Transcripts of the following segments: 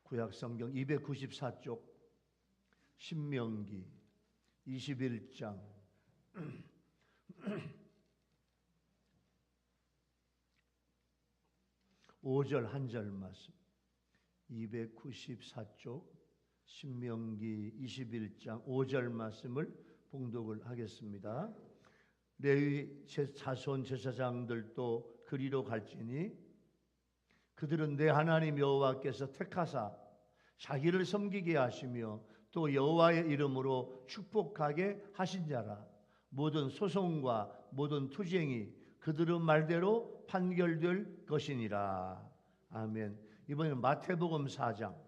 구약성경 294쪽 신명기 21장 5절 한 절 말씀. 294쪽 신명기 21장 5절 말씀을 봉독을 하겠습니다. 레위 자손 제사장들도 그리로 갈지니 그들은 내 하나님 여호와께서 택하사 자기를 섬기게 하시며 또 여호와의 이름으로 축복하게 하신 자라. 모든 소송과 모든 투쟁이 그들의 말대로 판결될 것이니라. 아멘. 이번에는 마태복음 4장.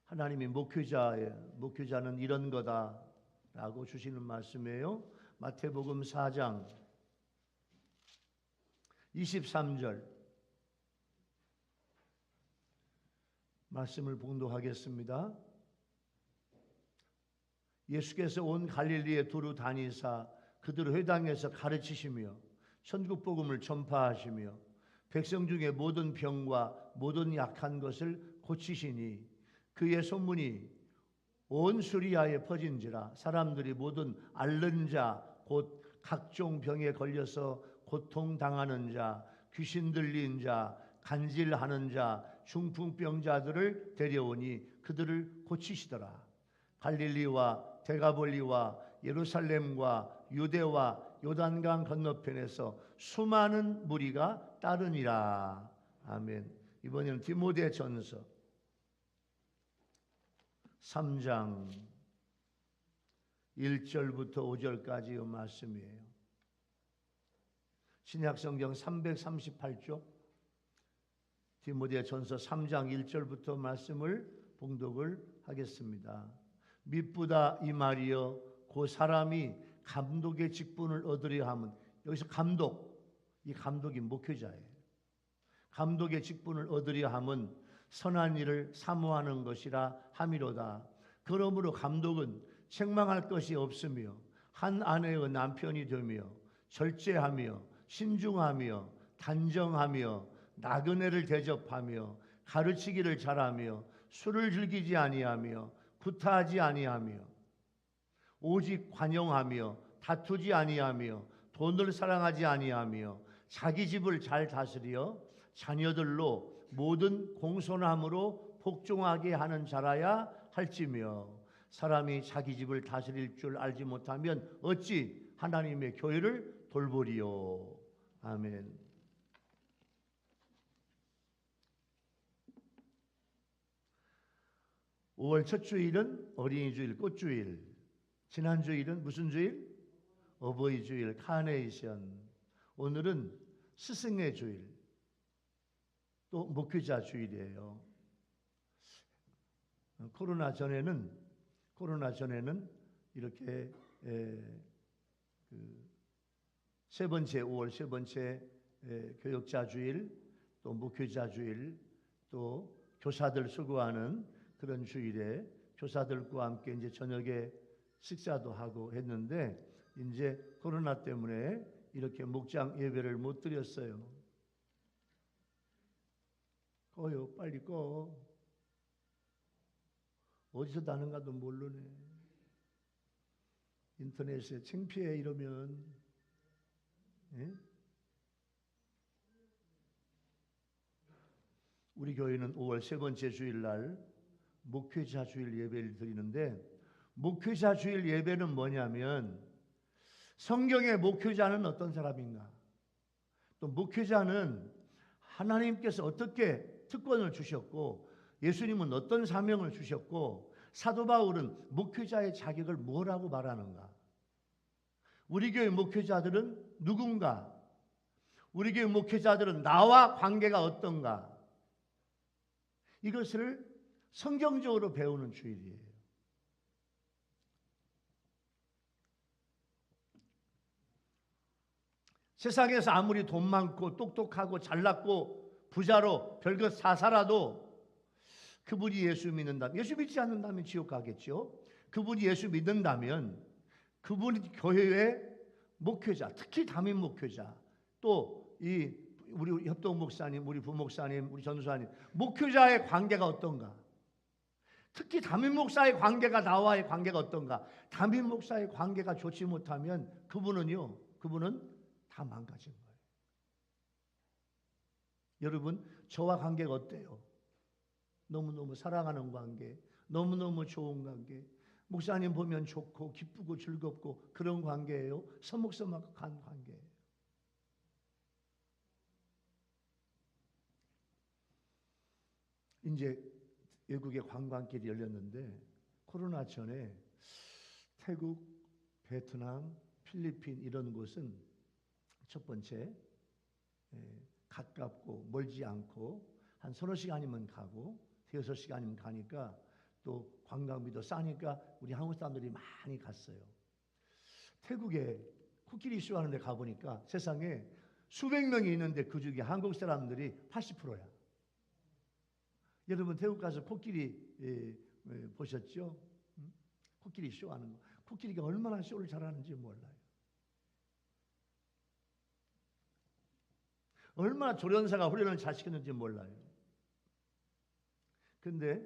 하나님이 목회자는 이런 거다라고 주시는 말씀이에요. 마태복음 4장 23절 말씀을 봉독하겠습니다. 예수께서 온 갈릴리에 두루 다니사 그들 회당에서 가르치시며 천국 복음을 전파하시며 백성 중에 모든 병과 모든 약한 것을 고치시니 그의 소문이 온 수리아에 퍼진지라. 사람들이 모든 앓는 자 곧 각종 병에 걸려서 고통당하는 자, 귀신 들린 자, 간질하는 자, 중풍병자들을 데려오니 그들을 고치시더라. 갈릴리와 데가볼리와 예루살렘과 유대와 요단강 건너편에서 수많은 무리가 따르니라. 아멘. 이번에는 디모데전서 3장 1절부터 5절까지의 말씀이에요. 신약성경 338쪽 디모데전서 3장 1절부터 말씀을 봉독을 하겠습니다. 미쁘다 이 말이여 그 사람이 감독의 직분을 얻으려 하면, 여기서 이 감독이 목회자예요. 감독의 직분을 얻으려 하면 선한 일을 사모하는 것이라 함이로다. 그러므로 감독은 책망할 것이 없으며 한 아내의 남편이 되며 절제하며 신중하며 단정하며 나그네를 대접하며 가르치기를 잘하며 술을 즐기지 아니하며 구타하지 아니하며 오직 관용하며 다투지 아니하며 돈을 사랑하지 아니하며 자기 집을 잘 다스려 자녀들로 모든 공손함으로 복종하게 하는 자라야 할지며 사람이 자기 집을 다스릴 줄 알지 못하면 어찌 하나님의 교회를 돌보리요. 아멘. (5월) 첫 주일은 어린이 주일, 꽃주일. 지난 주일은 무슨 주일? 어버이 주일, 카네이션. 오늘은 스승의 주일, 또 목회자 주일이에요. 코로나 전에는 이렇게 세 번째 5월 세 번째 교역자 주일, 또 목회자 주일, 또 교사들 수고하는 그런 주일에 교사들과 함께 이제 저녁에 식사도 하고 했는데, 이제 코로나 때문에 이렇게 목장 예배를 못 드렸어요. 꺼요, 빨리 꺼. 어디서 다는가도 모르네. 인터넷에 창피해 이러면. 예? 우리 교회는 5월 세 번째 주일날 목회자 주일 예배를 드리는데, 목회자 주일 예배는 뭐냐면 성경의 목회자는 어떤 사람인가, 또 목회자는 하나님께서 어떻게 특권을 주셨고 예수님은 어떤 사명을 주셨고 사도 바울은 목회자의 자격을 뭐라고 말하는가, 우리 교회 목회자들은 누군가, 우리 교회 목회자들은 나와 관계가 어떤가, 이것을 성경적으로 배우는 주일이에요. 세상에서 아무리 돈 많고 똑똑하고 잘났고 부자로 별것 다 살아도 그분이 예수 믿는다면, 예수 믿지 않는다면 지옥 가겠죠. 그분이 예수 믿는다면 그분이 교회의 목회자, 특히 담임 목회자, 또 이 우리 협동 목사님, 우리 부목사님, 우리 전도사님, 목회자의 관계가 어떤가? 특히 담임 목사의 관계가 나와의 관계가 어떤가? 담임 목사의 관계가 좋지 못하면 그분은 다 망가진 거예요. 여러분, 저와 관계가 어때요? 너무너무 사랑하는 관계, 너무너무 좋은 관계, 목사님 보면 좋고 기쁘고 즐겁고 그런 관계예요? 서먹서먹한 관계예요? 이제 외국의 관광길이 열렸는데 코로나 전에 태국, 베트남, 필리핀 이런 곳은 첫 번째 가깝고 멀지 않고 한 서너 시간이면 가고 대여섯 시간이면 가니까 또 관광비도 싸니까 우리 한국 사람들이 많이 갔어요. 태국에 코끼리 쇼하는 데 가보니까 세상에 수백 명이 있는데 그 중에 한국 사람들이 80%야. 여러분 태국 가서 코끼리 보셨죠? 코끼리 쇼하는 거. 코끼리가 얼마나 쇼를 잘하는지 몰라요. 얼마나 조련사가 훈련을 잘 시켰는지 몰라요. 근데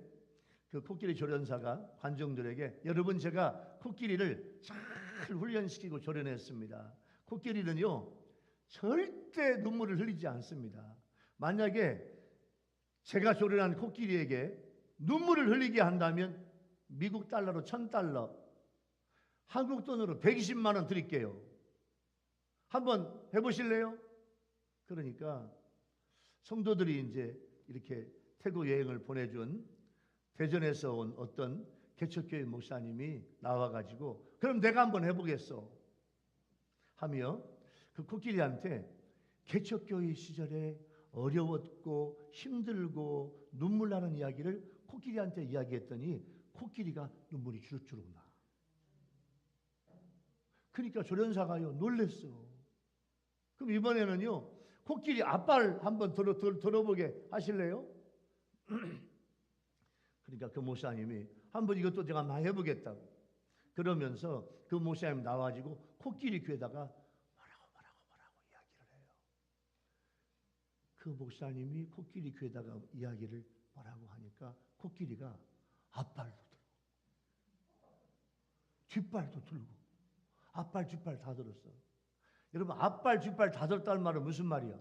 그 코끼리 조련사가 관중들에게 여러분 제가 코끼리를 잘 훈련시키고 조련했습니다. 코끼리는요 절대 눈물을 흘리지 않습니다. 만약에 제가 조련한 코끼리에게 눈물을 흘리게 한다면 미국 달러로 $1,000, 한국 돈으로 120만 원 드릴게요. 한번 해보실래요? 그러니까 성도들이 이제 이렇게 태국 여행을 보내준 대전에서 온 어떤 개척교회 목사님이 나와가지고 그럼 내가 한번 해보겠어 하며 그 코끼리한테 개척교회 시절에 어려웠고 힘들고 눈물 나는 이야기를 코끼리한테 이야기했더니 코끼리가 눈물이 주룩주룩 나. 그러니까 조련사가요 놀랬어. 그럼 이번에는요 코끼리 앞발 한번 들어보게 하실래요? 그러니까 그 목사님이 한번 이것도 제가 한번 해보겠다고 그러면서 그 목사님 나와가지고 코끼리 귀에다가 뭐라고 이야기를 해요. 그 목사님이 코끼리 귀에다가 이야기를 뭐라고 하니까 코끼리가 앞발도 들고 뒷발도 들고 앞발 뒷발 다 들었어. 여러분 앞발 뒷발 다 들었다는 말은 무슨 말이야?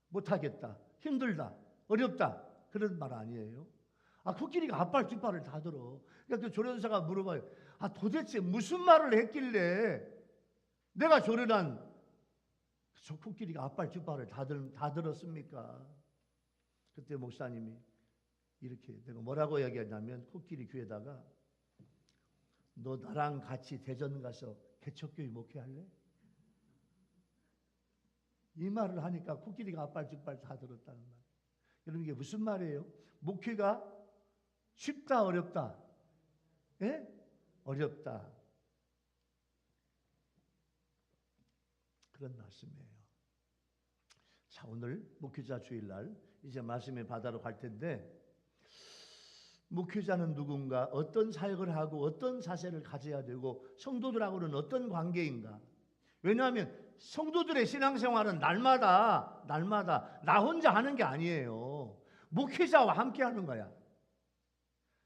못하겠다, 힘들다, 어렵다 그런 말 아니에요? 코끼리가 앞발 뒷발을 다 들어. 그러니까 그 조련사가 물어봐요. 도대체 무슨 말을 했길래 내가 조련한 저 코끼리가 앞발 뒷발을 다 들었습니까? 그때 목사님이 이렇게 내가 뭐라고 이야기했냐면 코끼리 귀에다가 너 나랑 같이 대전 가서 개척교회 목회할래? 이 말을 하니까 코끼리가 앞발 뒷발 다 들었다는 말. 여러분 이게 무슨 말이에요? 목회가 쉽다 어렵다? 예? 어렵다. 그런 말씀이에요. 자, 오늘 목회자 주일날 이제 말씀의 바다로 갈 텐데 목회자는 누군가, 어떤 사역을 하고 어떤 자세를 가져야 되고 성도들하고는 어떤 관계인가? 왜냐하면 성도들의 신앙생활은 날마다 나 혼자 하는 게 아니에요. 목회자와 함께 하는 거야.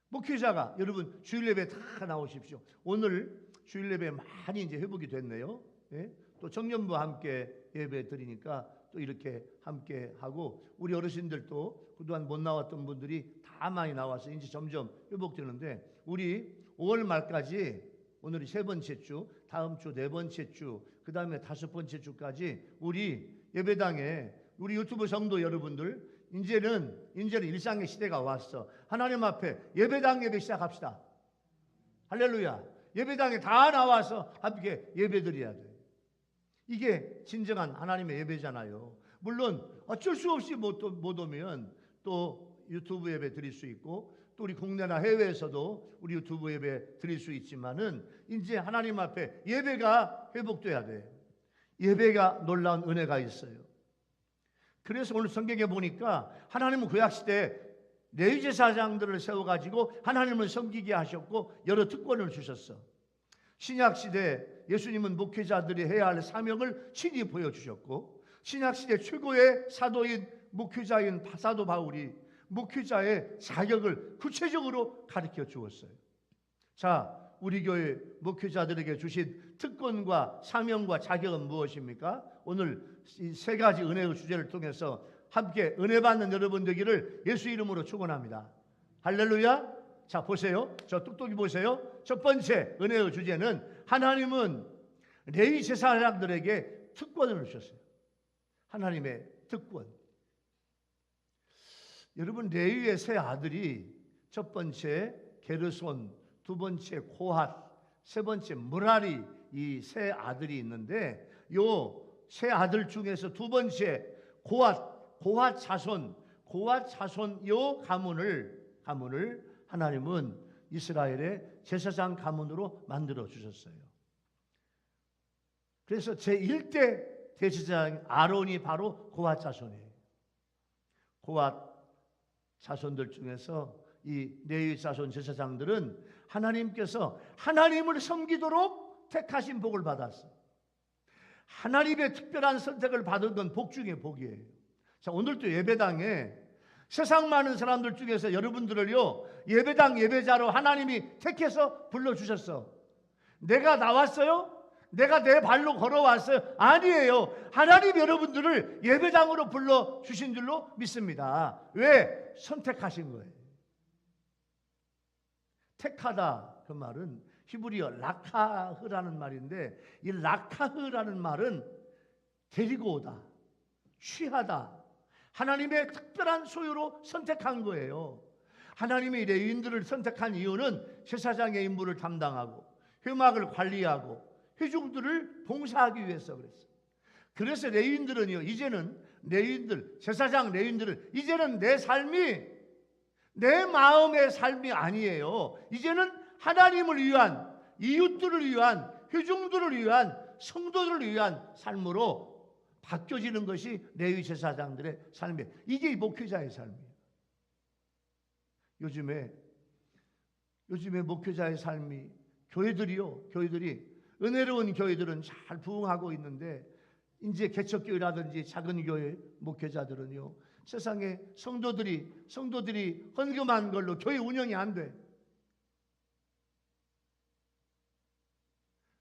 목회자가 여러분 주일 예배 다 나오십시오. 오늘 주일 예배 많이 이제 회복이 됐네요. 예? 또 청년부와 함께 예배 드리니까 또 이렇게 함께 하고 우리 어르신들도 그동안 못 나왔던 분들이 다 많이 나와서 이제 점점 회복되는데 우리 5월 말까지 오늘이 세 번째 주, 다음 주 네 번째 주, 그 다음에 다섯 번째 주까지 우리 예배당에 우리 유튜브 성도 여러분들 이제는 일상의 시대가 왔어. 하나님 앞에 예배당 예배 시작합시다. 할렐루야. 예배당에 다 나와서 함께 예배드려야 돼. 이게 진정한 하나님의 예배잖아요. 물론 어쩔 수 없이 못 오면 또 유튜브 예배 드릴 수 있고 또 우리 국내나 해외에서도 우리 유튜브 예배 드릴 수 있지만은 이제 하나님 앞에 예배가 회복돼야 돼. 예배가 놀라운 은혜가 있어요. 그래서 오늘 성경에 보니까 하나님은 구약시대에 레위제사장들을 세워가지고 하나님을 섬기게 하셨고 여러 특권을 주셨어. 신약시대 예수님은 목회자들이 해야 할 사명을 친히 보여주셨고 신약시대 최고의 사도인 목회자인 사도 바울이 목회자의 자격을 구체적으로 가르쳐 주었어요. 자, 우리 교회 목회자들에게 주신 특권과 사명과 자격은 무엇입니까? 오늘 이 세 가지 은혜의 주제를 통해서 함께 은혜 받는 여러분 되기를 예수 이름으로 축원합니다. 할렐루야. 자, 보세요. 저 뚝뚝이 보세요. 첫 번째 은혜의 주제는 하나님은 레위 제사장들에게 특권을 주셨어요. 하나님의 특권. 여러분, 레위의 세 아들이 첫 번째 게르손, 두 번째 코핫, 세 번째 무라리, 이 세 아들이 있는데 요 세 아들 중에서 두 번째 고핫 자손 요 가문을 하나님은 이스라엘의 제사장 가문으로 만들어 주셨어요. 그래서 제1대 대제사장 아론이 바로 고핫 자손이에요. 고핫 자손들 중에서 이 레위 자손 제사장들은 하나님께서 하나님을 섬기도록 택하신 복을 받았어. 하나님의 특별한 선택을 받은 건 복 중에 복이에요. 자, 오늘도 예배당에 세상 많은 사람들 중에서 여러분들을요 예배당 예배자로 하나님이 택해서 불러주셨어. 내가 나왔어요? 내가 내 발로 걸어왔어요? 아니에요. 하나님 여러분들을 예배당으로 불러주신 줄로 믿습니다. 왜? 선택하신 거예요. 택하다, 그 말은 히브리어 라카흐라는 말인데, 이 라카흐라는 말은 데리고 오다, 취하다, 하나님의 특별한 소유로 선택한 거예요. 하나님이 레위인들을 선택한 이유는 제사장의 임무를 담당하고 회막을 관리하고 회중들을 봉사하기 위해서 그랬어요. 그래서 레위인들은요, 이제는 제사장 레위인들은 이제는 내 삶이 내 마음의 삶이 아니에요. 이제는 하나님을 위한, 이웃들을 위한, 회중들을 위한, 성도들을 위한 삶으로 바뀌어지는 것이 레위 제사장들의 삶이에요. 이게 목회자의 삶이에요. 요즘에 목회자의 삶이 교회들이 은혜로운 교회들은 잘 부흥하고 있는데, 이제 개척교회라든지 작은 교회 목회자들은요, 세상에 성도들이 헌금한 걸로 교회 운영이 안 돼.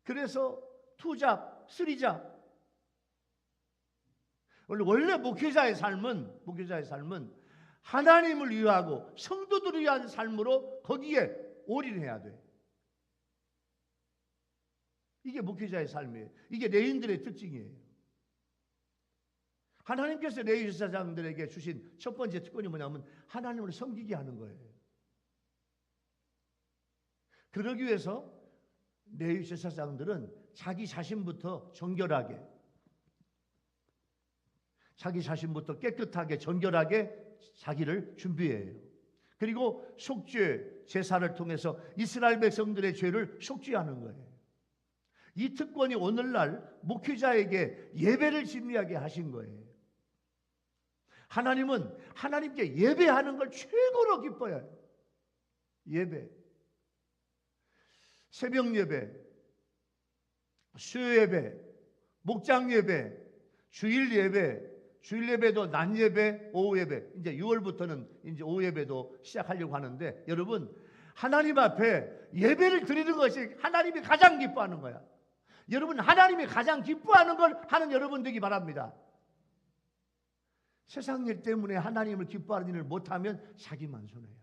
그래서 투잡, 쓰리잡. 원래 목회자의 삶은 하나님을 위하고 성도들을 위한 삶으로 거기에 올인해야 돼. 이게 목회자의 삶이에요. 이게 레위인들의 특징이에요. 하나님께서 레위 제사장들에게 주신 첫 번째 특권이 뭐냐면 하나님을 섬기게 하는 거예요. 그러기 위해서 레위 제사장들은 자기 자신부터 정결하게, 자기 자신부터 깨끗하게 정결하게 자기를 준비해요. 그리고 속죄 제사를 통해서 이스라엘 백성들의 죄를 속죄하는 거예요. 이 특권이 오늘날 목회자에게 예배를 진리하게 하신 거예요. 하나님은 하나님께 예배하는 걸 최고로 기뻐해요. 예배, 새벽 예배, 수요 예배, 목장 예배, 주일 예배도 낮 예배, 오후 예배. 이제 6월부터는 이제 오후 예배도 시작하려고 하는데, 여러분, 하나님 앞에 예배를 드리는 것이 하나님이 가장 기뻐하는 거야. 여러분, 하나님이 가장 기뻐하는 걸 하는 여러분 되기 바랍니다. 세상 일 때문에 하나님을 기뻐하는 일을 못하면 자기만 손해야.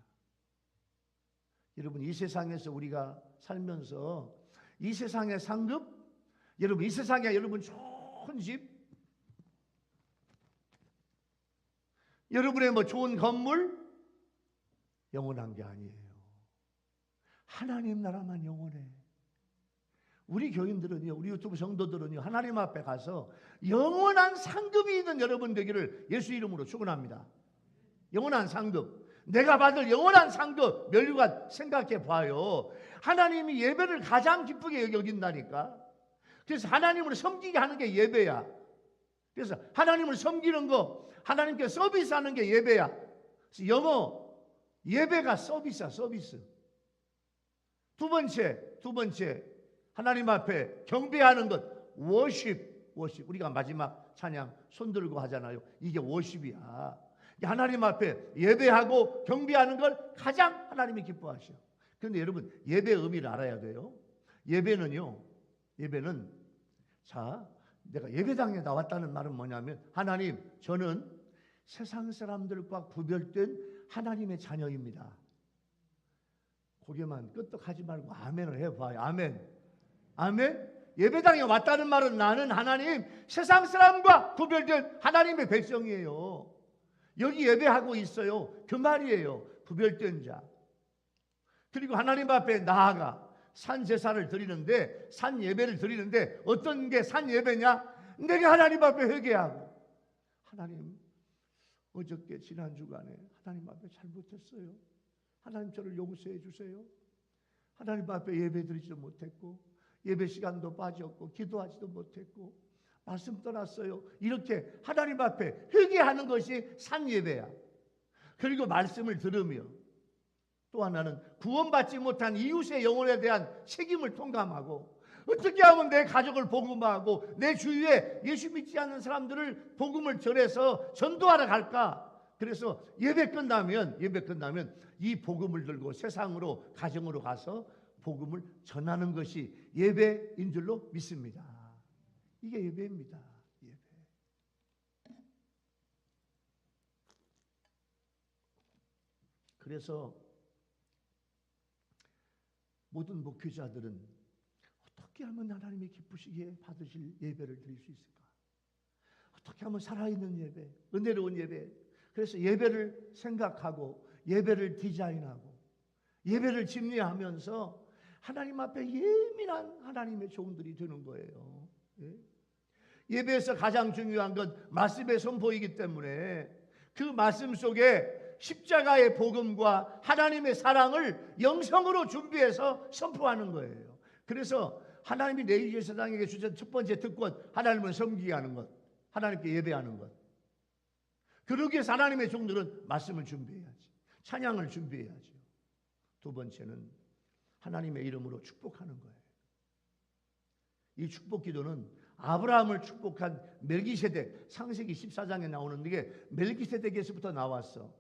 여러분, 이 세상에서 우리가 살면서 이 세상의 상급, 여러분, 이 세상에 여러분 좋은 집, 여러분의 뭐 좋은 건물, 영원한 게 아니에요. 하나님 나라만 영원해. 우리 교인들은요, 우리 유튜브 성도들은요, 하나님 앞에 가서 영원한 상급이 있는 여러분 되기를 예수 이름으로 축원합니다. 영원한 상급, 내가 받을 영원한 상급, 면류관 생각해 봐요. 하나님이 예배를 가장 기쁘게 여긴다니까. 그래서 하나님을 섬기게 하는 게 예배야. 그래서 하나님을 섬기는 거, 하나님께 서비스하는 게 예배야. 그래서 영어 예배가 서비스야, 서비스. 두 번째 하나님 앞에 경배하는 것, 워십. 워십. 우리가 마지막 찬양 손 들고 하잖아요. 이게 워십이야. 하나님 앞에 예배하고 경배하는 걸 가장 하나님이 기뻐하셔. 그런데 여러분, 예배의 의미를 알아야 돼요. 예배는요, 예배는, 자, 내가 예배당에 나왔다는 말은 뭐냐면, 하나님, 저는 세상 사람들과 구별된 하나님의 자녀입니다. 고개만 끄떡하지 말고 아멘을 해봐요. 아멘. 아멘. 예배당에 왔다는 말은 나는 하나님, 세상 사람과 구별된 하나님의 백성이에요. 여기 예배하고 있어요. 그 말이에요. 구별된 자. 그리고 하나님 앞에 나아가 산 제사를 드리는데, 산 예배를 드리는데 어떤 게 산 예배냐? 내가 하나님 앞에 회개하고, 하나님, 어저께 지난 주간에 하나님 앞에 잘못했어요. 하나님 저를 용서해 주세요. 하나님 앞에 예배 드리지도 못했고, 예배 시간도 빠졌고, 기도하지도 못했고, 말씀 떠났어요. 이렇게 하나님 앞에 회개하는 것이 산 예배야. 그리고 말씀을 들으며, 또 하나는 구원받지 못한 이웃의 영혼에 대한 책임을 통감하고, 어떻게 하면 내 가족을 복음화하고 내 주위에 예수 믿지 않는 사람들을 복음을 전해서 전도하러 갈까? 그래서 예배 끝나면 이 복음을 들고 세상으로, 가정으로 가서 복음을 전하는 것이 예배인 줄로 믿습니다. 이게 예배입니다. 예배. 그래서 모든 목회자들은 어떻게 하면 하나님이 기쁘시게 받으실 예배를 드릴 수 있을까? 어떻게 하면 살아있는 예배, 은혜로운 예배. 그래서 예배를 생각하고, 예배를 디자인하고, 예배를 집례하면서 하나님 앞에 예민한 하나님의 종들이 되는 거예요. 예? 예배에서 가장 중요한 건 말씀의 선포이기 때문에 그 말씀 속에 십자가의 복음과 하나님의 사랑을 영성으로 준비해서 선포하는 거예요. 그래서 하나님이 내 제사장에게 주신 첫 번째 특권, 하나님을 섬기게 하는 것, 하나님께 예배하는 것. 그러기 위해서 하나님의 종들은 말씀을 준비해야지, 찬양을 준비해야죠. 두 번째는 하나님의 이름으로 축복하는 거예요. 이 축복 기도는 아브라함을 축복한 멜기세덱, 창세기 14장에 나오는 게 멜기세덱에서부터 나왔어.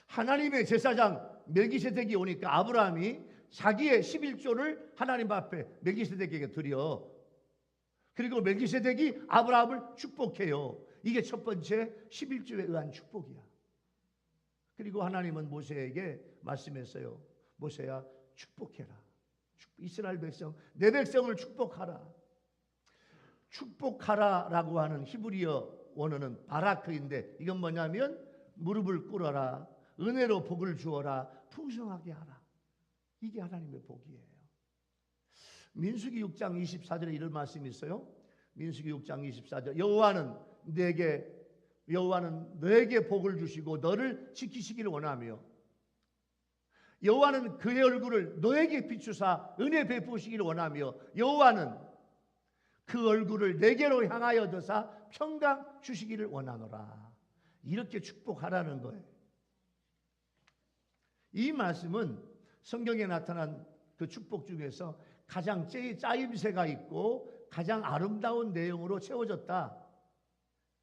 하나님의 제사장 멜기세덱이 오니까 아브라함이 자기의 11조를 하나님 앞에 멜기세덱에게 드려. 그리고 멜기세덱이 아브라함을 축복해요. 이게 첫 번째 11조에 의한 축복이야. 그리고 하나님은 모세에게 말씀했어요. 모세야, 축복해라. 이스라엘 백성, 내 백성을 축복하라. 축복하라라고 하는 히브리어 원어는 바라크인데, 이건 뭐냐면 무릎을 꿇어라, 은혜로 복을 주어라, 풍성하게 하라. 이게 하나님의 복이에요. 민수기 6장 24절에 이런 말씀이 있어요. 민수기 6장 24절, 여호와는 너에게 복을 주시고 너를 지키시기를 원하며, 여호와는 그의 얼굴을 너에게 비추사 은혜 베푸시기를 원하며, 여호와는 그 얼굴을 내게로 향하여 드사 평강 주시기를 원하노라. 이렇게 축복하라는 거예요. 이 말씀은 성경에 나타난 그 축복 중에서 가장 짜임새가 있고 가장 아름다운 내용으로 채워졌다.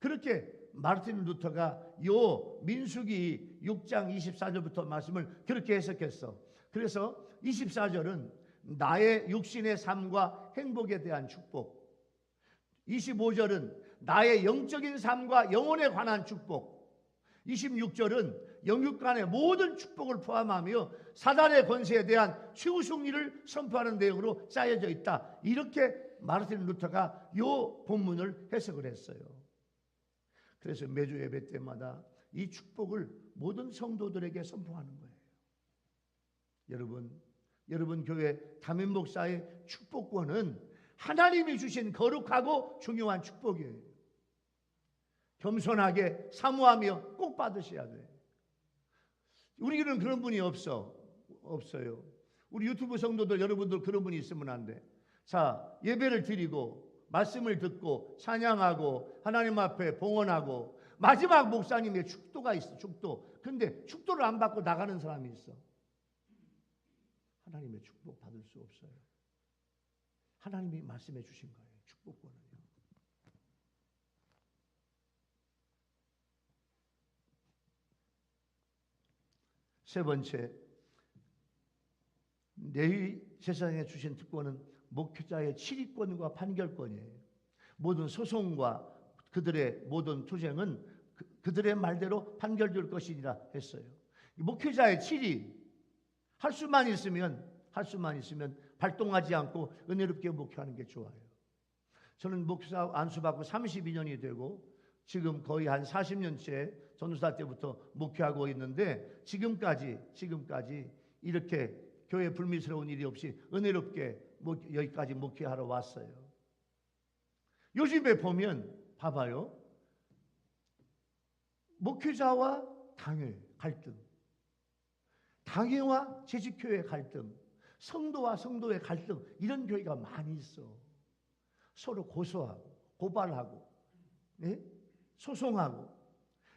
그렇게 마르틴 루터가 요 민수기 6장 24절부터 말씀을 그렇게 해석했어. 그래서 24절은 나의 육신의 삶과 행복에 대한 축복, 25절은 나의 영적인 삶과 영혼에 관한 축복, 26절은 영육간의 모든 축복을 포함하며 사단의 권세에 대한 최후 승리를 선포하는 내용으로 짜여져 있다. 이렇게 마르틴 루터가 요 본문을 해석을 했어요. 그래서 매주 예배 때마다 이 축복을 모든 성도들에게 선포하는 거예요. 여러분 교회 담임 목사의 축복권은 하나님이 주신 거룩하고 중요한 축복이에요. 겸손하게 사모하며 꼭 받으셔야 돼요. 우리는 그런 분이 없어요. 우리 유튜브 성도들 여러분들 그런 분이 있으면 안 돼. 자, 예배를 드리고 말씀을 듣고 찬양하고 하나님 앞에 봉헌하고 마지막 목사님의 축도가 있어. 축도. 근데 축도를 안 받고 나가는 사람이 있어. 하나님의 축복 받을 수 없어요. 하나님이 말씀해 주신 거예요. 축복권은요. 세 번째, 레위 제사장에 주신 특권은 목회자의 치리권과 판결권이에요. 모든 소송과 그들의 모든 투쟁은 그들의 말대로 판결될 것이니라 했어요. 목회자의 치리, 할 수만 있으면 발동하지 않고 은혜롭게 목회하는 게 좋아요. 저는 목사 안수받고 32년이 되고 지금 거의 한 40년째 전도사 때부터 목회하고 있는데 지금까지 이렇게 교회 불미스러운 일이 없이 은혜롭게 여기까지 목회하러 왔어요. 요즘에 보면 봐봐요. 목회자와 당회 갈등, 당회와 재직교회 갈등, 성도와 성도의 갈등, 이런 교회가 많이 있어. 서로 고소하고 고발하고, 네? 소송하고.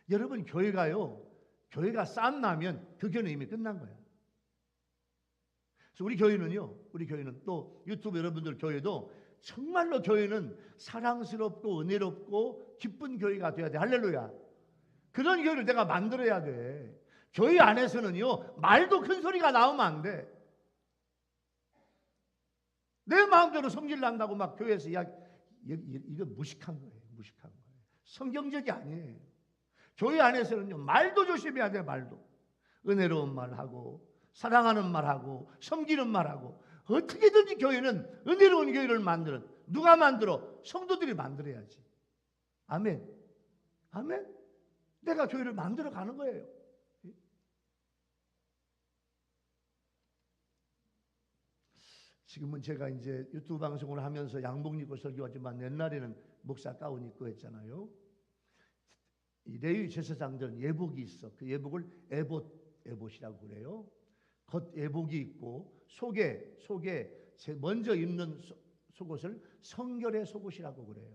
여러분, 교회가 싸움 나면 그 교회는 이미 끝난 거야. 그래서 우리 교회는 또 유튜브 여러분들 교회도 정말로 교회는 사랑스럽고 은혜롭고 기쁜 교회가 돼야 돼. 할렐루야. 그런 교회를 내가 만들어야 돼. 교회 안에서는요, 말도 큰 소리가 나오면 안 돼. 내 마음대로 성질 난다고 막 교회에서 이거 무식한 거예요. 성경적이 아니에요. 교회 안에서는요, 말도 조심해야 돼. 말도 은혜로운 말하고 사랑하는 말하고 섬기는 말하고, 어떻게든지 교회는 은혜로운 교회를 만들어. 누가 만들어? 성도들이 만들어야지. 아멘. 내가 교회를 만들어 가는 거예요. 지금은 제가 이제 유튜브 방송을 하면서 양복 입고 설교하지만 옛날에는 목사 가운 입고 했잖아요. 이 레위 제사장들은 예복이 있어. 그 예복을 에봇이라고 그래요. 겉 예복이 있고 속에 먼저 입는 속옷을 성결의 속옷이라고 그래요.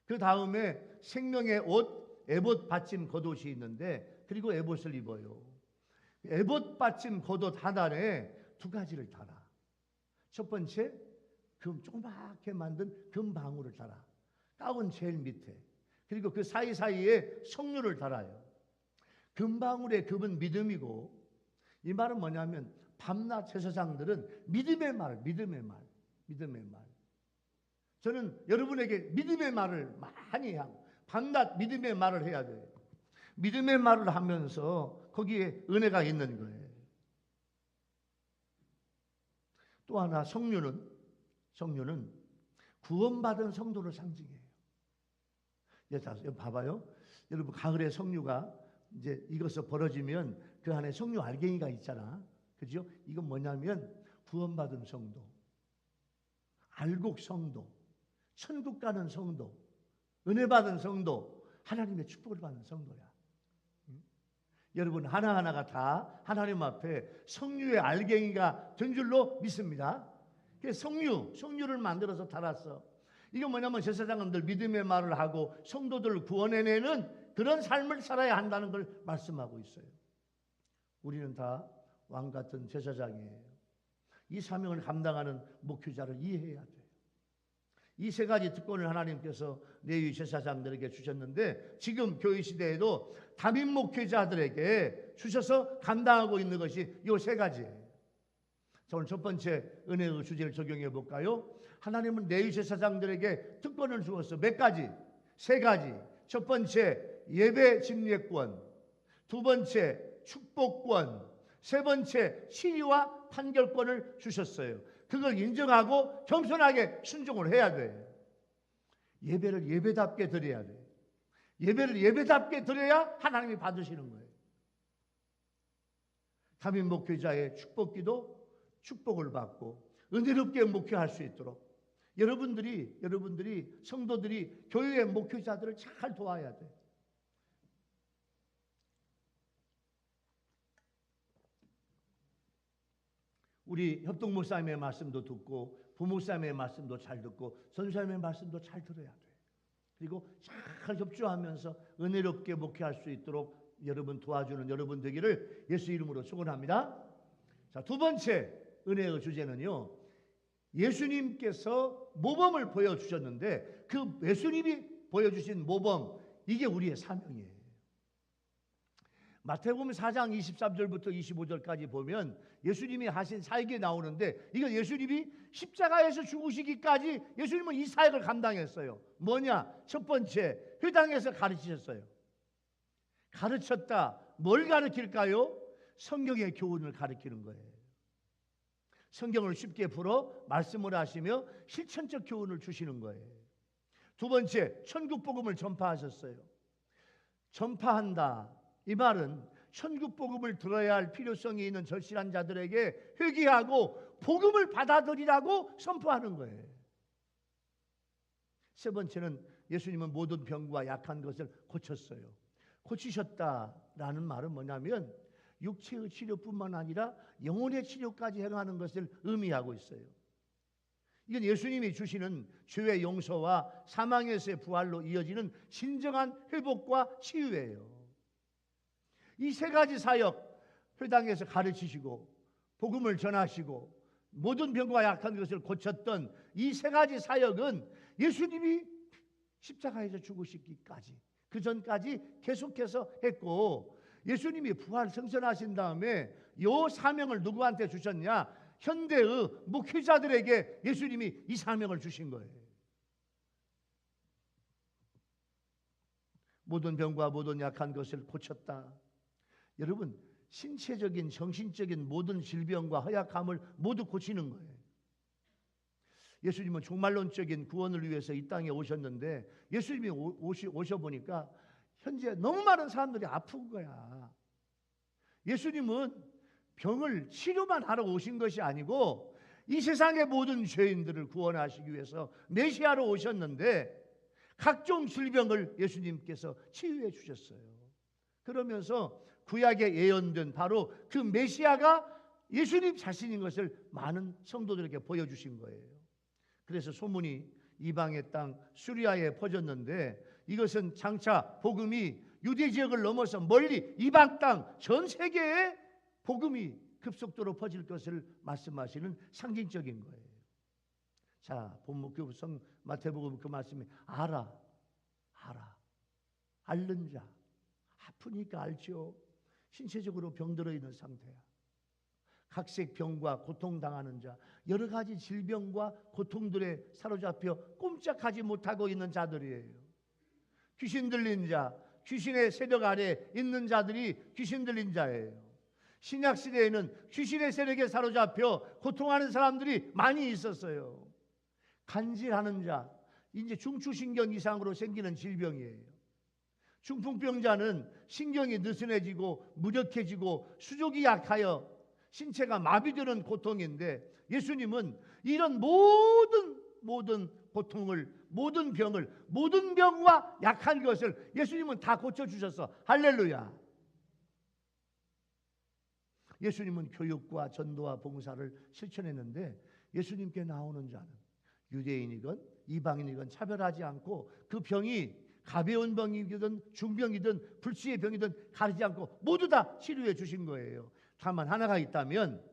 그 다음에 생명의 옷, 에봇 받침 겉옷이 있는데, 그리고 에봇을 입어요. 에봇 받침 겉옷 하나에 두 가지를 달아. 첫 번째, 조그맣게 만든 금방울을 달아. 가운 제일 밑에. 그리고 그 사이사이에 석류를 달아요. 금방울의 금은 믿음이고, 이 말은 뭐냐면 밤낮 제사장들은 믿음의 말. 저는 여러분에게 믿음의 말을 많이 하고 밤낮 믿음의 말을 해야 돼요. 믿음의 말을 하면서 거기에 은혜가 있는 거예요. 또 하나, 성류는 구원받은 성도를 상징해요. 여러분 봐봐요. 여러분, 가을에 성류가 이제 익어서 벌어지면 그 안에 성류 알갱이가 있잖아. 그죠? 이건 뭐냐면 구원받은 성도, 알곡 성도, 천국 가는 성도, 은혜 받은 성도, 하나님의 축복을 받는 성도야. 여러분, 하나하나가 다 하나님 앞에 성류의 알갱이가 된 줄로 믿습니다. 성류를 만들어서 달았어. 이게 뭐냐면 제사장들 믿음의 말을 하고 성도들을 구원해내는 그런 삶을 살아야 한다는 걸 말씀하고 있어요. 우리는 다 왕같은 제사장이에요. 이 사명을 감당하는 목회자를 이해해야 돼요. 이 세 가지 특권을 하나님께서 레위 제사장들에게 주셨는데, 지금 교회 시대에도 담임 목회자들에게 주셔서 감당하고 있는 것이 이 세 가지예요. 자, 오늘 첫 번째 은혜의 주제를 적용해 볼까요? 하나님은 레위 제사장들에게 특권을 주었어. 몇 가지? 세 가지. 첫 번째, 예배 집례권. 두 번째, 축복권. 세 번째, 시위와 판결권을 주셨어요. 그걸 인정하고 겸손하게 순종을 해야 돼. 예배를 예배답게 드려야 돼. 예배를 예배답게 드려야 하나님이 받으시는 거예요. 담임 목회자의 축복기도 축복을 받고 은혜롭게 목회할 수 있도록 여러분들이 성도들이 교회의 목회자들을 잘 도와야 돼. 우리 협동목사님의 말씀도 듣고 부목사님의 말씀도 잘 듣고 선교사님의 말씀도 잘 들어야 돼. 그리고 잘 협조하면서 은혜롭게 목회할 수 있도록 여러분 도와주는 여러분 되기를 예수 이름으로 축원합니다. 자, 두 번째 은혜의 주제는요, 예수님께서 모범을 보여주셨는데 그 예수님이 보여주신 모범, 이게 우리의 사명이에요. 마태복음 4장 23절부터 25절까지 보면 예수님이 하신 사역이 나오는데, 이거 예수님이 십자가에서 죽으시기까지 예수님은 이 사역을 감당했어요. 뭐냐? 첫 번째, 회당에서 가르치셨어요. 가르쳤다. 뭘 가르칠까요? 성경의 교훈을 가르치는 거예요. 성경을 쉽게 풀어 말씀을 하시며 실천적 교훈을 주시는 거예요. 두 번째, 천국 복음을 전파하셨어요. 전파한다. 이 말은 천국 복음을 들어야 할 필요성이 있는 절실한 자들에게 회개하고 복음을 받아들이라고 선포하는 거예요. 세 번째는 예수님은 모든 병과 약한 것을 고쳤어요. 고치셨다라는 말은 뭐냐면 육체의 치료뿐만 아니라 영혼의 치료까지 행하는 것을 의미하고 있어요. 이건 예수님이 주시는 죄의 용서와 사망에서의 부활로 이어지는 진정한 회복과 치유예요. 이 세 가지 사역, 회당에서 가르치시고 복음을 전하시고 모든 병과 약한 것을 고쳤던 이 세 가지 사역은 예수님이 십자가에서 죽으시기까지, 그 전까지 계속해서 했고, 예수님이 부활 승천하신 다음에 이 사명을 누구한테 주셨냐? 현대의 목회자들에게 예수님이 이 사명을 주신 거예요. 모든 병과 모든 약한 것을 고쳤다. 여러분, 신체적인 정신적인 모든 질병과 허약함을 모두 고치는 거예요. 예수님은 종말론적인 구원을 위해서 이 땅에 오셨는데, 예수님이 오셔보니까 현재 너무 많은 사람들이 아픈 거야. 예수님은 병을 치료만 하러 오신 것이 아니고 이 세상의 모든 죄인들을 구원하시기 위해서 메시아로 오셨는데, 각종 질병을 예수님께서 치유해 주셨어요. 그러면서 구약에 예언된 바로 그 메시아가 예수님 자신인 것을 많은 성도들에게 보여주신 거예요. 그래서 소문이 이방의 땅 수리아에 퍼졌는데, 이것은 장차 복음이 유대 지역을 넘어서 멀리 이방 땅 전 세계에 복음이 급속도로 퍼질 것을 말씀하시는 상징적인 거예요. 자, 본문 그 마태복음 그 말씀이 알아. 앓는 자, 아프니까 알죠. 신체적으로 병들어 있는 상태야. 각색 병과 고통당하는 자, 여러 가지 질병과 고통들에 사로잡혀 꼼짝하지 못하고 있는 자들이에요. 귀신 들린 자, 귀신의 세력 아래 있는 자들이 귀신 들린 자예요. 신약 시대에는 귀신의 세력에 사로잡혀 고통하는 사람들이 많이 있었어요. 간질하는 자, 이제 중추신경 이상으로 생기는 질병이에요. 중풍병자는 신경이 느슨해지고 무력해지고 수족이 약하여 신체가 마비되는 고통인데, 예수님은 이런 모든 고통을, 모든 병을, 모든 병과 약한 것을 예수님은 다 고쳐주셨어. 할렐루야. 예수님은 교육과 전도와 봉사를 실천했는데, 예수님께 나오는 자는 유대인이건 이방인이건 차별하지 않고 그 병이 가벼운 병이든 중병이든 불치의 병이든 가리지 않고 모두 다 치료해 주신 거예요. 다만 하나가 있다면,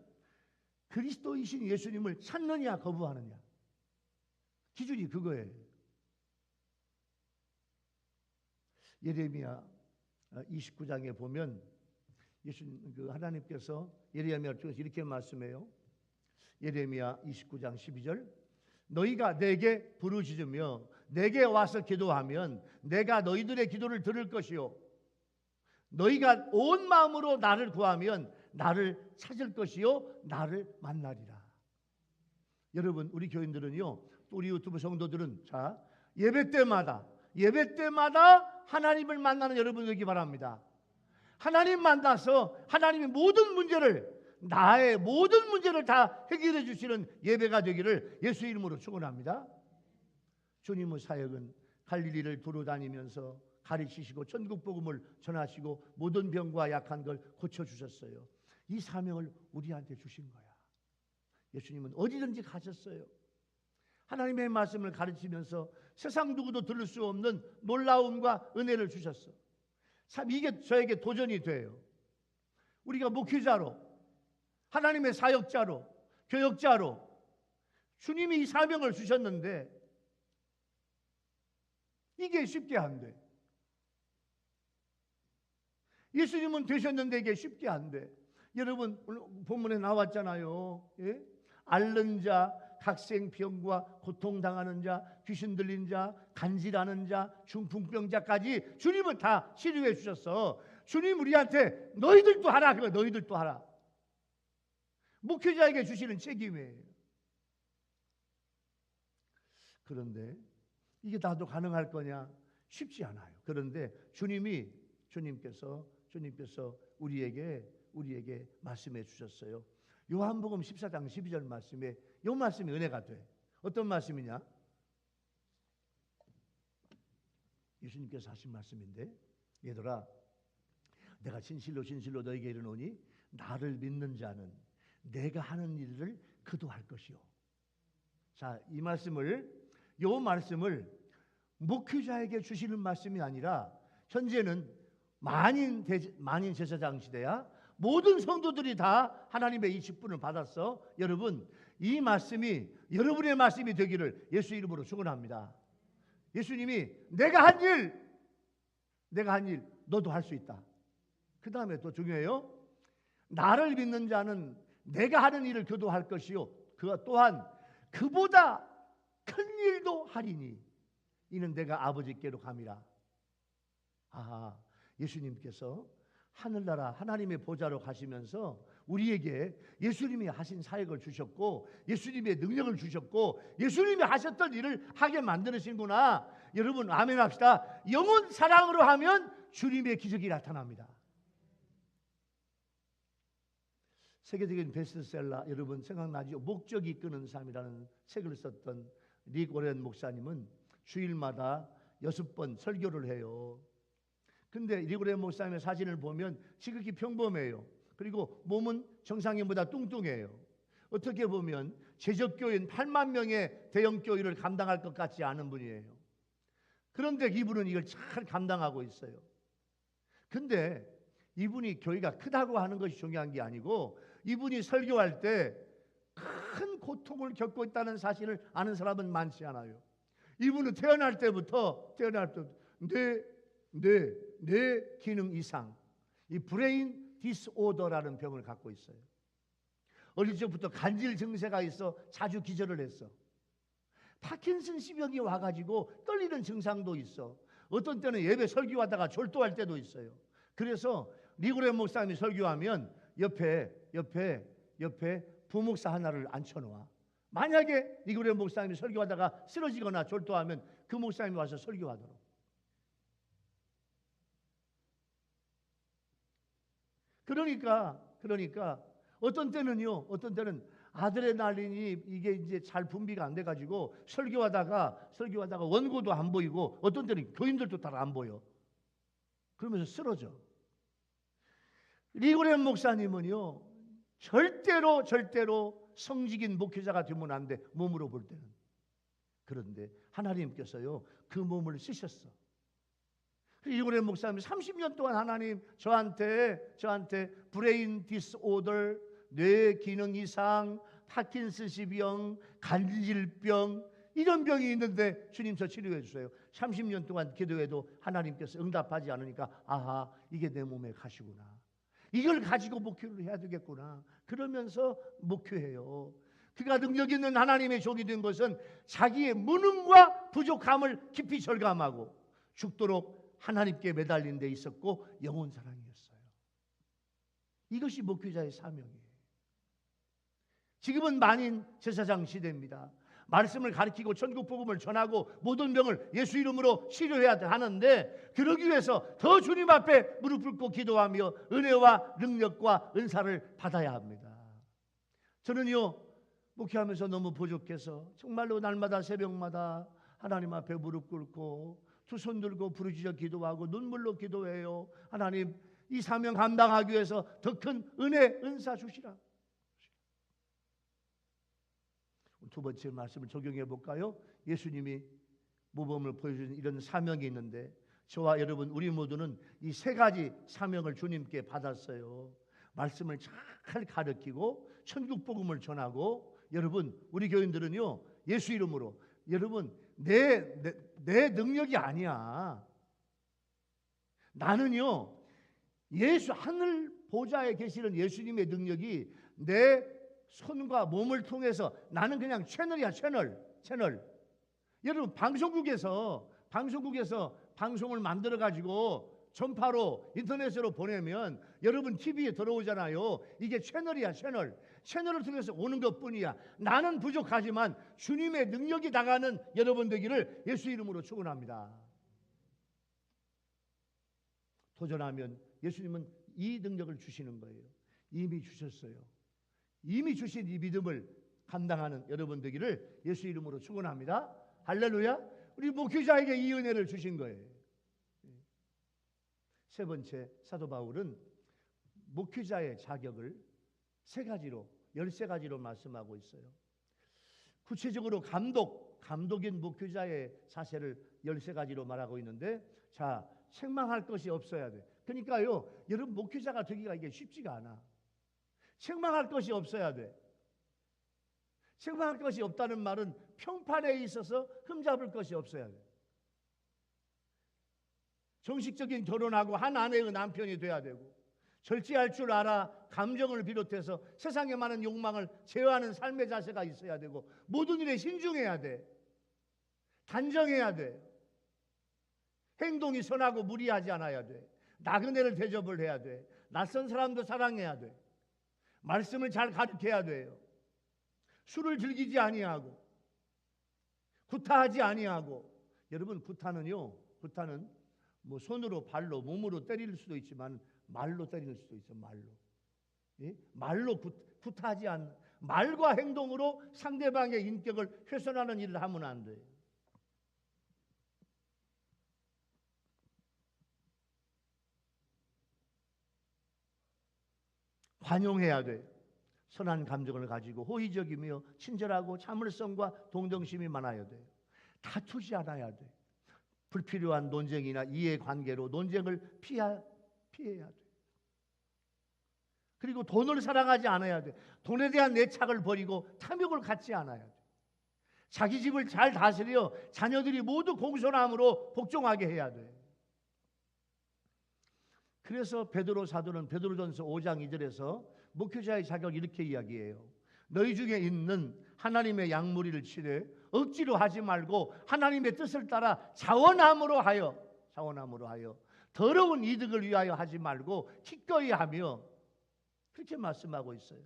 그리스도이신 예수님을 찾느냐 거부하느냐, 기준이 그거예요. 예레미야 29장에 보면 예수님, 하나님께서 예레미야를 통해서 이렇게 말씀해요. 예레미야 29장 12절, 너희가 내게 부르짖으며 내게 와서 기도하면 내가 너희들의 기도를 들을 것이요, 너희가 온 마음으로 나를 구하면 나를 찾을 것이요, 나를 만나리라. 여러분, 우리 교인들은요, 우리 유튜브 성도들은 자, 예배 때마다 하나님을 만나는 여러분 되기 바랍니다. 하나님 만나서 하나님의 모든 문제를, 나의 모든 문제를 다 해결해 주시는 예배가 되기를 예수 이름으로 축원합니다. 주님의 사역은 갈릴리를 두루 다니면서 가르치시고 천국 복음을 전하시고 모든 병과 약한 걸 고쳐 주셨어요. 이 사명을 우리한테 주신 거야. 예수님은 어디든지 가셨어요. 하나님의 말씀을 가르치면서 세상 누구도 들을 수 없는 놀라움과 은혜를 주셨어. 참 이게 저에게 도전이 돼요. 우리가 목회자로, 하나님의 사역자로, 교역자로 주님이 이 사명을 주셨는데 이게 쉽게 안 돼. 예수님은 되셨는데 이게 쉽게 안 돼. 여러분 오늘 본문에 나왔잖아요. 예? 앓는 자, 각생병과 고통당하는 자, 귀신 들린 자, 간질하는 자, 중풍병자까지 주님은 다 치료해 주셨어. 주님 우리한테 너희들도 하라. 그거 너희들도 하라. 목회자에게 주시는 책임이에요. 그런데 이게 나도 가능할 거냐? 쉽지 않아요. 그런데 주님께서 우리에게 말씀해 주셨어요. 요한복음 14장 12절 말씀에 이 말씀이 은혜가 돼. 어떤 말씀이냐? 예수님께서 하신 말씀인데, 얘들아 내가 진실로 너에게 이르노니 나를 믿는 자는 내가 하는 일을 그도 할 것이요. 자, 요 말씀을 목회자에게 주시는 말씀이 아니라 현재는 만인 제사장 시대야. 모든 성도들이 다 하나님의 이 직분을 받았어. 여러분, 이 말씀이 여러분의 말씀이 되기를 예수 이름으로 축원합니다. 예수님이 내가 한 일 너도 할 수 있다. 그 다음에 또 중요해요. 나를 믿는 자는 내가 하는 일을 그도 할 것이요, 그 또한 그보다 큰 일도 하리니 이는 내가 아버지께로 감이라. 예수님께서 하늘나라 하나님의 보좌로 가시면서 우리에게 예수님이 하신 사역을 주셨고, 예수님의 능력을 주셨고, 예수님이 하셨던 일을 하게 만드시는구나. 여러분 아멘 합시다. 영혼 사랑으로 하면 주님의 기적이 나타납니다. 세계적인 베스트셀러 여러분 생각나죠? 목적이 이끄는 삶이라는 책을 썼던 릭 오렌 목사님은 주일마다 6번 설교를 해요. 근데 릭 오렌 목사님의 사진을 보면 지극히 평범해요. 그리고 몸은 정상인보다 뚱뚱해요. 어떻게 보면 제적교인 8만 명의 대형교회를 감당할 것 같지 않은 분이에요. 그런데 이분은 이걸 잘 감당하고 있어요. 근데 이분이 교회가 크다고 하는 것이 중요한 게 아니고, 이분이 설교할 때 큰 고통을 겪고 있다는 사실을 아는 사람은 많지 않아요. 이분은 태어날 때부터 뇌 기능 이상, 이 브레인 디스오더라는 병을 갖고 있어요. 어릴 적부터 간질 증세가 있어 자주 기절을 했어. 파킨슨씨 병이 와가지고 떨리는 증상도 있어. 어떤 때는 예배 설교하다가 졸도할 때도 있어요. 그래서 릭 오렌 목사님이 설교하면 옆에 부목사 하나를 앉혀놓아. 만약에 릭 오렌 목사님이 설교하다가 쓰러지거나 졸도하면 그 목사님이 와서 설교하도록. 그러니까 어떤 때는 아드레날린이 이게 이제 잘 분비가 안 돼가지고 설교하다가 원고도 안 보이고, 어떤 때는 교인들도 잘 안 보여. 그러면서 쓰러져. 릭 오렌 목사님은요, 절대로 성직인 목회자가 되면 안 돼, 몸으로 볼 때는. 그런데 하나님께서요 그 몸을 쓰셨어. 릭 오렌 목사님 30년 동안 하나님 저한테 브레인 디스오더, 뇌 기능 이상, 파킨슨씨 병, 간질병, 이런 병이 있는데 주님 저 치료해 주세요. 30년 동안 기도해도 하나님께서 응답하지 않으니까 이게 내 몸에 가시구나. 이걸 가지고 목회를 해야 되겠구나. 그러면서 목회해요. 그가 능력 있는 하나님의 종이 된 것은 자기의 무능과 부족함을 깊이 절감하고 죽도록 하나님께 매달린 데 있었고 영혼 사랑이었어요. 이것이 목회자의 사명이에요. 지금은 만인 제사장 시대입니다. 말씀을 가르치고 천국 복음을 전하고 모든 병을 예수 이름으로 치료해야 하는데, 그러기 위해서 더 주님 앞에 무릎 꿇고 기도하며 은혜와 능력과 은사를 받아야 합니다. 저는요 목회하면서 너무 부족해서 정말로 날마다 새벽마다 하나님 앞에 무릎 꿇고 두 손 들고 부르짖어 기도하고 눈물로 기도해요. 하나님, 이 사명 감당하기 위해서 더 큰 은혜 은사 주시라. 두 번째 말씀을 적용해 볼까요? 예수님이 모범을 보여주는 이런 사명이 있는데, 저와 여러분 우리 모두는 이 세 가지 사명을 주님께 받았어요. 말씀을 잘 가르치고 천국 복음을 전하고, 여러분 우리 교인들은요 예수 이름으로, 여러분 내 능력이 아니야. 나는요 예수 하늘 보좌에 계시는 예수님의 능력이 내 손과 몸을 통해서 나는 그냥 채널이야, 채널. 여러분 방송국에서 방송을 만들어 가지고 전파로 인터넷으로 보내면 여러분 TV에 들어오잖아요. 이게 채널이야, 채널을 통해서 오는 것뿐이야. 나는 부족하지만 주님의 능력이 나가는 여러분 되기를 예수 이름으로 축원합니다. 도전하면 예수님은 이 능력을 주시는 거예요. 이미 주셨어요. 이미 주신 이 믿음을 감당하는 여러분 되기를 예수 이름으로 축원합니다. 할렐루야. 우리 목회자에게 이 은혜를 주신 거예요. 세 번째, 사도 바울은 목회자의 자격을 13가지로 말씀하고 있어요. 구체적으로 감독인 목회자의 자세를 13가지로 말하고 있는데, 자, 책망할 것이 없어야 돼. 그러니까요, 여러분 목회자가 되기가 이게 쉽지가 않아. 책망할 것이 없어야 돼. 책망할 것이 없다는 말은 평판에 있어서 흠잡을 것이 없어야 돼. 정식적인 결혼하고 한 아내의 남편이 돼야 되고, 절제할 줄 알아 감정을 비롯해서 세상의 많은 욕망을 제어하는 삶의 자세가 있어야 되고, 모든 일에 신중해야 돼. 단정해야 돼. 행동이 선하고 무리하지 않아야 돼. 나그네를 대접을 해야 돼. 낯선 사람도 사랑해야 돼. 말씀을 잘 가르쳐야 돼요. 술을 즐기지 아니하고, 구타하지 아니하고. 여러분 구타는 뭐 손으로 발로 몸으로 때릴 수도 있지만 말로 때릴 수도 있어. 말로 구타하지 않는, 말과 행동으로 상대방의 인격을 훼손하는 일을 하면 안 돼요. 환용해야 돼. 선한 감정을 가지고 호의적이며 친절하고 참을성과 동정심이 많아야 돼. 다투지 않아야 돼. 불필요한 논쟁이나 이해관계로 논쟁을 피해야 돼. 그리고 돈을 사랑하지 않아야 돼. 돈에 대한 내착을 버리고 탐욕을 갖지 않아야 돼. 자기 집을 잘 다스려 자녀들이 모두 공손함으로 복종하게 해야 돼. 그래서 베드로 사도는 베드로전서 5장 2절에서 목회자의 자격을 이렇게 이야기해요. 너희 중에 있는 하나님의 양무리를 치되 억지로 하지 말고 하나님의 뜻을 따라 자원함으로 하여 더러운 이득을 위하여 하지 말고 기꺼이 하며, 그렇게 말씀하고 있어요.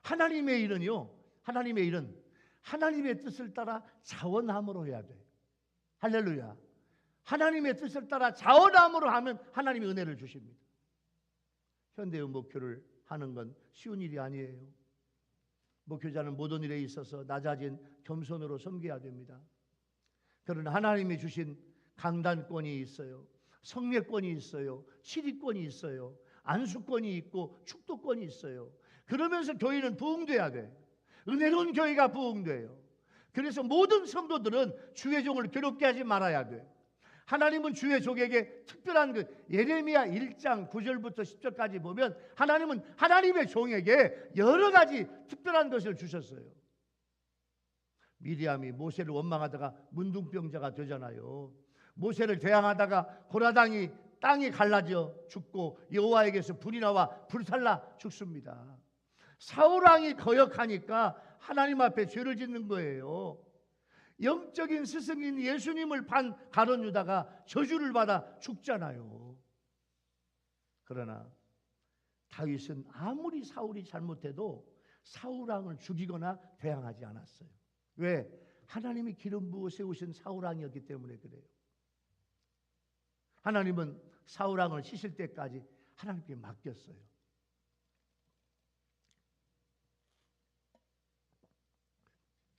하나님의 일은 하나님의 뜻을 따라 자원함으로 해야 돼. 할렐루야. 하나님의 뜻을 따라 자원함으로 하면 하나님이 은혜를 주십니다. 현대의 목표를 하는 건 쉬운 일이 아니에요. 목회자는 모든 일에 있어서 낮아진 겸손으로 섬겨야 됩니다. 그러나 하나님이 주신 강단권이 있어요. 성례권이 있어요. 치리권이 있어요. 안수권이 있고 축도권이 있어요. 그러면서 교회는 부흥돼야 돼. 은혜로운 교회가 부흥돼요. 그래서 모든 성도들은 주의 종을 괴롭게 하지 말아야 돼. 하나님은 주의 종에게 특별한 예레미야 1장 9절부터 10절까지 보면 하나님은 하나님의 종에게 여러 가지 특별한 것을 주셨어요. 미리암이 모세를 원망하다가 문둥병자가 되잖아요. 모세를 대항하다가 고라당이 땅이 갈라져 죽고 여호와에게서 불이 나와 불살라 죽습니다. 사울왕이 거역하니까 하나님 앞에 죄를 짓는 거예요. 영적인 스승인 예수님을 판 가룟 유다가 저주를 받아 죽잖아요. 그러나 다윗은 아무리 사울이 잘못해도 사울왕을 죽이거나 대항하지 않았어요. 왜? 하나님이 기름 부어 세우신 사울왕이었기 때문에 그래요. 하나님은 사울왕을 치실 때까지 하나님께 맡겼어요.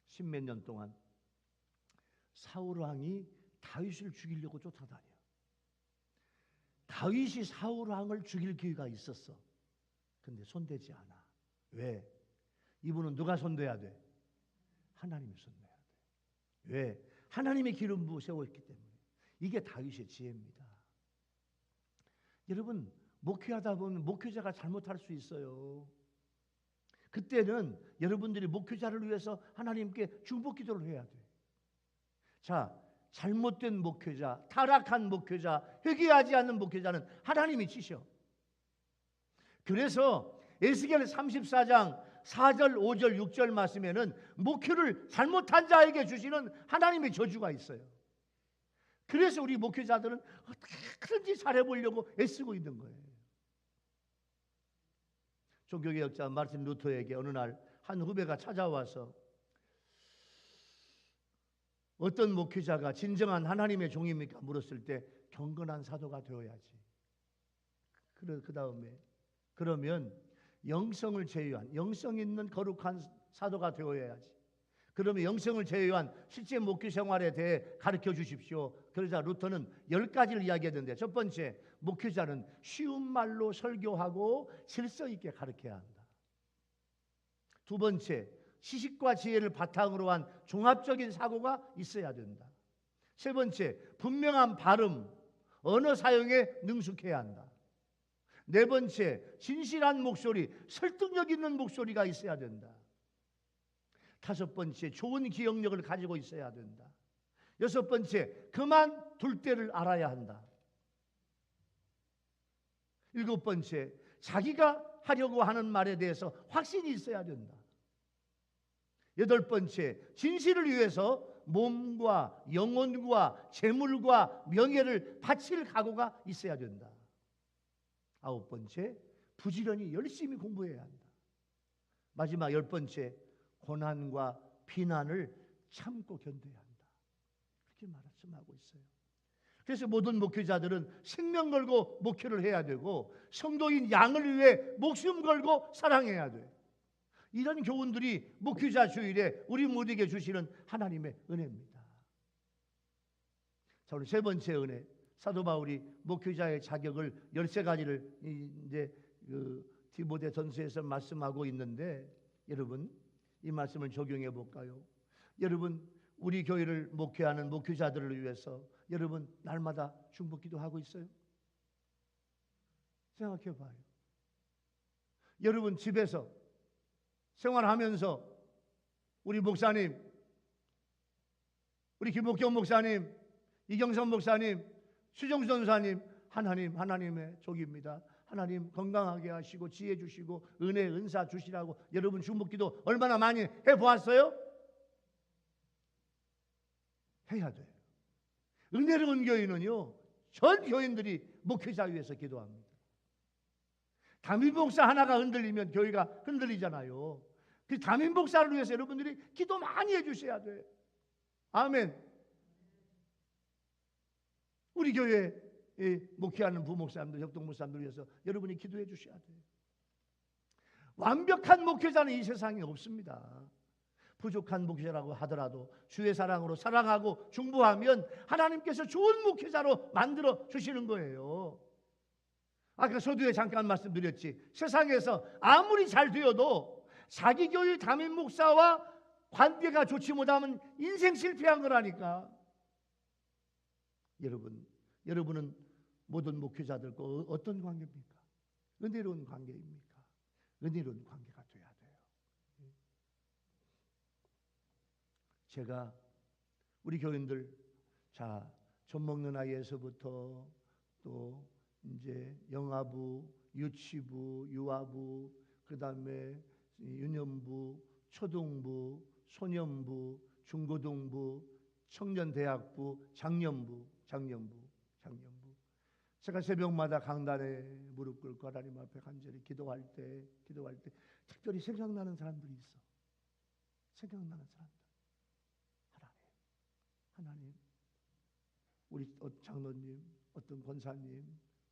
십몇 년 동안 사울왕이 다윗을 죽이려고 쫓아다녀요. 다윗이 사울왕을 죽일 기회가 있었어. 근데 손대지 않아. 왜? 이분은 누가 손대야 돼? 하나님이 손대야 돼. 왜? 하나님의 기름 부어 세웠기 때문에. 이게 다윗의 지혜입니다. 여러분, 목회하다 보면 목회자가 잘못할 수 있어요. 그때는 여러분들이 목회자를 위해서 하나님께 중보 기도를 해야 돼. 자, 잘못된 목회자, 타락한 목회자, 회개하지 않는 목회자는 하나님이 치셔. 그래서 에스겔 34장 4절, 5절, 6절 말씀에는 목회를 잘못한 자에게 주시는 하나님의 저주가 있어요. 그래서 우리 목회자들은 어떻게든지 잘해보려고 애쓰고 있는 거예요. 종교개혁자 마르틴 루터에게 어느 날 한 후배가 찾아와서 어떤 목회자가 진정한 하나님의 종입니까? 물었을 때 경건한 사도가 되어야지. 그 다음에 그러면 영성을 제외한, 영성 있는 거룩한 사도가 되어야지. 그러면 영성을 제외한 실제 목회 생활에 대해 가르쳐 주십시오. 그러자 루터는 10가지를 이야기했는데, 첫 번째, 목회자는 쉬운 말로 설교하고 질서 있게 가르쳐야 한다. 두 번째, 지식과 지혜를 바탕으로 한 종합적인 사고가 있어야 된다. 세 번째, 분명한 발음, 언어 사용에 능숙해야 한다. 네 번째, 진실한 목소리, 설득력 있는 목소리가 있어야 된다. 다섯 번째, 좋은 기억력을 가지고 있어야 된다. 여섯 번째, 그만둘 때를 알아야 한다. 일곱 번째, 자기가 하려고 하는 말에 대해서 확신이 있어야 된다. 여덟 번째, 진실을 위해서 몸과 영혼과 재물과 명예를 바칠 각오가 있어야 된다. 아홉 번째, 부지런히 열심히 공부해야 한다. 마지막 열 번째, 고난과 비난을 참고 견뎌야 한다. 그렇게 말씀하고 있어요. 그래서 모든 목회자들은 생명 걸고 목회를 해야 되고, 성도인 양을 위해 목숨 걸고 사랑해야 돼. 이런 교훈들이 목회자 주일에 우리 모두에게 주시는 하나님의 은혜입니다. 자, 우리 세 번째 은혜, 사도 바울이 목회자의 자격을 13가지를 이제 디모데 전서에서 말씀하고 있는데, 여러분 이 말씀을 적용해 볼까요? 여러분, 우리 교회를 목회하는 목회자들을 위해서 여러분 날마다 중보 기도하고 있어요? 생각해 봐요. 여러분 집에서 생활하면서 우리 목사님, 우리 김복경 목사님, 이경선 목사님, 수정수 전사님, 하나님의 족입니다. 하나님 건강하게 하시고 지혜 주시고 은혜 은사 주시라고 여러분 중보기도 얼마나 많이 해보았어요? 해야 돼요. 은혜로운 교회는요, 전 교인들이 목회자 위해서 기도합니다. 담임 목사 하나가 흔들리면 교회가 흔들리잖아요. 그 담임 목사를 위해서 여러분들이 기도 많이 해주셔야 돼요. 아멘. 우리 교회 목회하는 부목사님들, 협동목사님들 위해서 여러분이 기도해 주셔야 돼요. 완벽한 목회자는 이 세상에 없습니다. 부족한 목회자라고 하더라도 주의 사랑으로 사랑하고 중보하면 하나님께서 좋은 목회자로 만들어 주시는 거예요. 아까 서두에 잠깐 말씀드렸지, 세상에서 아무리 잘 되어도 자기 교회 담임 목사와 관계가 좋지 못하면 인생 실패한 거라니까. 여러분은 모든 목회자들과 어떤 관계입니까? 은혜로운 관계입니까? 은혜로운 관계가 돼야 돼요. 제가 우리 교인들, 자, 젖 먹는 아이에서부터 또 이제 영아부, 유치부, 유아부, 그 다음에 유년부, 초등부, 소년부, 중고등부, 청년대학부, 장년부. 제가 새벽마다 강단에 무릎 꿇고 하나님 앞에 간절히 기도할 때 특별히 생각나는 사람들이 있어. 생각나는 사람들. 하나님, 우리 장로님, 어떤 권사님,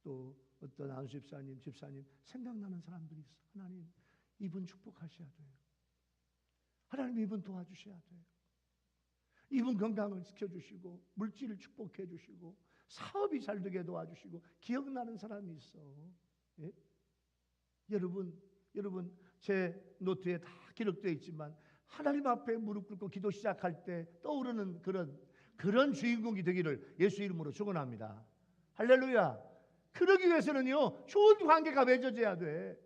또 어떤 안수집사님, 집사님, 생각나는 사람들이 있어. 하나님, 이분 축복하셔야 돼요. 하나님, 이분 도와주셔야 돼요. 이분 건강을 지켜주시고 물질을 축복해 주시고 사업이 잘 되게 도와주시고 기억나는 사람이 있어. 예? 여러분 제 노트에 다 기록되어 있지만 하나님 앞에 무릎 꿇고 기도 시작할 때 떠오르는 그런 주인공이 되기를 예수 이름으로 축원합니다. 할렐루야. 그러기 위해서는요, 좋은 관계가 맺어져야 돼.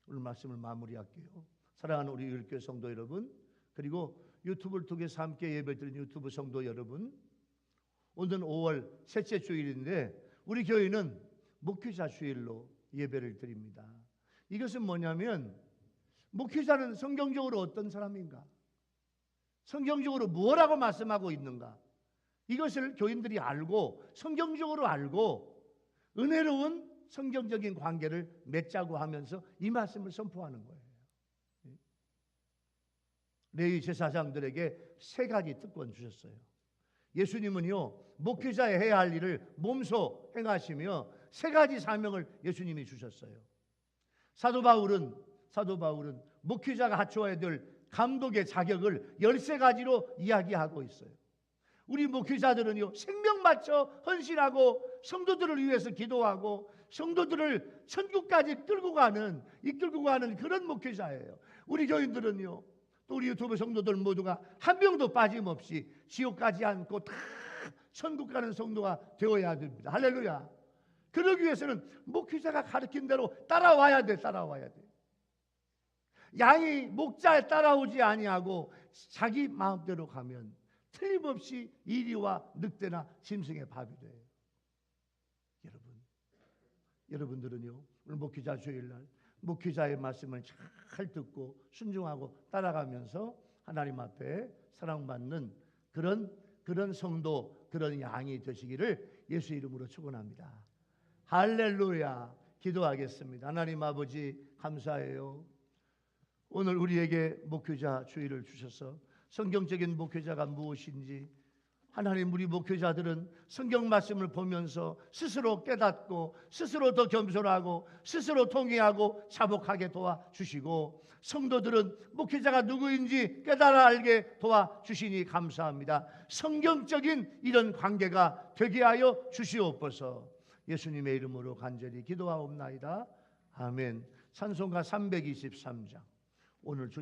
오늘 말씀을 마무리할게요. 사랑하는 우리 율교회 성도 여러분, 그리고 유튜브를 통해서 함께 예배드리는 유튜브 성도 여러분, 오늘은 5월 셋째 주일인데 우리 교회는 목회자 주일로 예배를 드립니다. 이것은 뭐냐면 목회자는 성경적으로 어떤 사람인가? 성경적으로 무엇라고 말씀하고 있는가? 이것을 교인들이 알고 성경적으로 알고 은혜로운 성경적인 관계를 맺자고 하면서 이 말씀을 선포하는 거예요. 레위 제사장들에게 3가지 특권 주셨어요. 예수님은요, 목회자의 해야 할 일을 몸소 행하시며 3가지 사명을 예수님이 주셨어요. 사도 바울은 목회자가 갖춰야 될 감독의 자격을 13가지로 이야기하고 있어요. 우리 목회자들은요, 생명 바쳐 헌신하고 성도들을 위해서 기도하고 성도들을 천국까지 이끌고 가는 그런 목회자예요. 우리 교인들은요, 또 우리 유튜브 성도들 모두가 한 명도 빠짐없이 지옥 가지 않고 다 천국 가는 성도가 되어야 됩니다. 할렐루야. 그러기 위해서는 목회자가 가르친 대로 따라와야 돼. 양이 목자에 따라오지 아니하고 자기 마음대로 가면 틀림없이 이리와 늑대나 짐승의 밥이 돼요. 여러분들은요, 오늘 목회자 주일날 목회자의 말씀을 잘 듣고 순종하고 따라가면서 하나님 앞에 사랑받는 그런 성도, 그런 양이 되시기를 예수 이름으로 축원합니다. 할렐루야. 기도하겠습니다. 하나님 아버지 감사해요. 오늘 우리에게 목회자 주일을 주셔서 성경적인 목회자가 무엇인지, 하나님, 우리 목회자들은 성경 말씀을 보면서 스스로 깨닫고 스스로 더 겸손하고 스스로 통회하고 자복하게 도와주시고, 성도들은 목회자가 누구인지 깨달아 알게 도와주시니 감사합니다. 성경적인 이런 관계가 되게 하여 주시옵소서. 예수님의 이름으로 간절히 기도하옵나이다. 아멘. 찬송가 323장 오늘 주신